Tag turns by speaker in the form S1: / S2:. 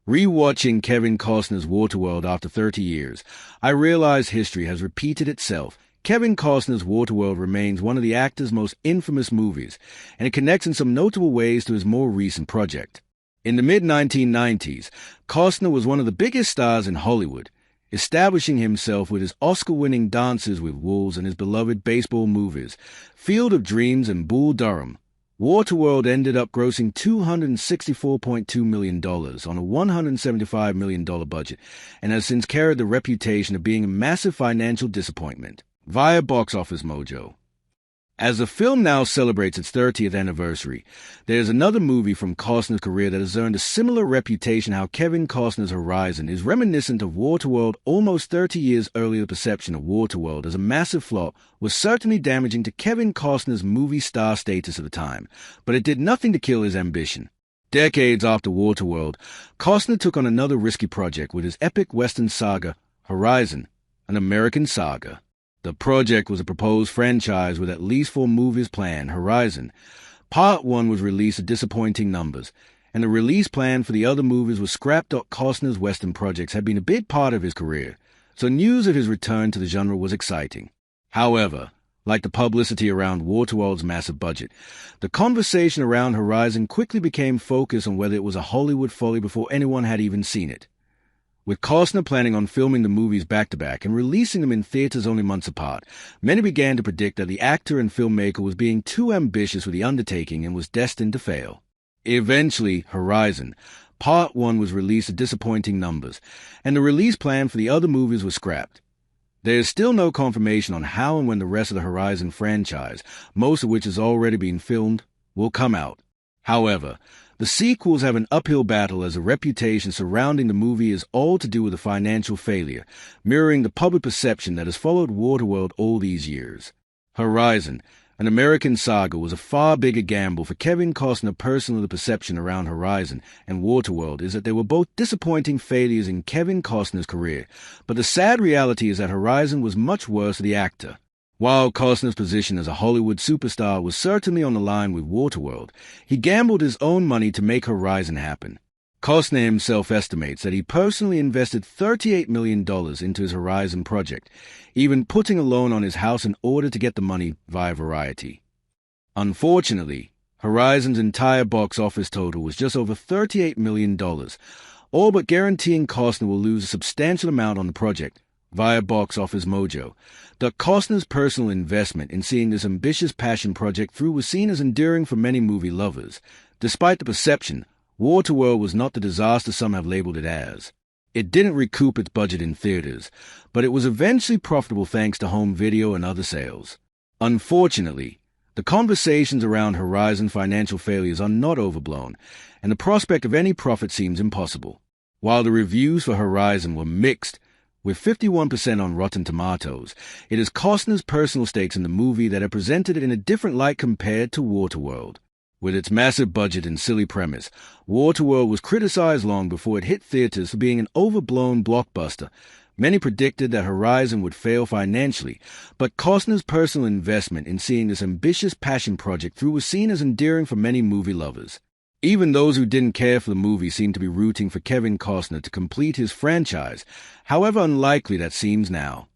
S1: Rewatching Kevin Costner's Waterworld after 30 years, I realize history has repeated itself. Kevin Costner's Waterworld remains one of the actor's most infamous movies, and it connects in some notable ways to his more recent project. In the mid-1990s, Costner was one of the biggest stars in Hollywood, establishing himself with his Oscar-winning Dances with Wolves and his beloved baseball movies, Field of Dreams and Bull Durham. Waterworld ended up grossing $264.2 million on a $175 million budget and has since carried the reputation of being a massive financial disappointment via Box Office Mojo. As the film now celebrates its 30th anniversary, there is another movie from Costner's career that has earned a similar reputation. How Kevin Costner's Horizon is reminiscent of Waterworld. Almost 30 years earlier, the perception of Waterworld as a massive flop was certainly damaging to Kevin Costner's movie star status at the time, but it did nothing to kill his ambition. Decades after Waterworld, Costner took on another risky project with his epic Western saga, Horizon, an American saga. The project was a proposed franchise with at least 4 movies planned. Horizon Part 1 was released at disappointing numbers, and the release plan for the other movies was scrapped. Costner's Western projects had been a big part of his career, so news of his return to the genre was exciting. However, like the publicity around Waterworld's massive budget, the conversation around Horizon quickly became focused on whether it was a Hollywood folly before anyone had even seen it. With Costner planning on filming the movies back-to-back and releasing them in theaters only months apart, many began to predict that the actor and filmmaker was being too ambitious with the undertaking and was destined to fail. Eventually, Horizon Part 1 was released at disappointing numbers, and the release plan for the other movies was scrapped. There is still no confirmation on how and when the rest of the Horizon franchise, most of which has already been filmed, will come out. However, the sequels have an uphill battle as the reputation surrounding the movie is all to do with a financial failure, mirroring the public perception that has followed Waterworld all these years. Horizon, an American saga, was a far bigger gamble for Kevin Costner. Personally, the perception around Horizon and Waterworld is that they were both disappointing failures in Kevin Costner's career, but the sad reality is that Horizon was much worse for the actor. While Costner's position as a Hollywood superstar was certainly on the line with Waterworld, he gambled his own money to make Horizon happen. Costner himself estimates that he personally invested $38 million into his Horizon project, even putting a loan on his house in order to get the money via Variety. Unfortunately, Horizon's entire box office total was just over $38 million, all but guaranteeing Costner will lose a substantial amount on the project via Box Office Mojo. Costner's personal investment in seeing this ambitious passion project through was seen as enduring for many movie lovers. Despite the perception, Waterworld was not the disaster some have labeled it as. It didn't recoup its budget in theaters, but it was eventually profitable thanks to home video and other sales. Unfortunately, the conversations around Horizon financial failures are not overblown, and the prospect of any profit seems impossible. While the reviews for Horizon were mixed, with 51% on Rotten Tomatoes, it is Costner's personal stakes in the movie that have presented it in a different light compared to Waterworld. With its massive budget and silly premise, Waterworld was criticized long before it hit theaters for being an overblown blockbuster. Many predicted that Horizon would fail financially, but Costner's personal investment in seeing this ambitious passion project through was seen as endearing for many movie lovers. Even those who didn't care for the movie seemed to be rooting for Kevin Costner to complete his franchise, however unlikely that seems now.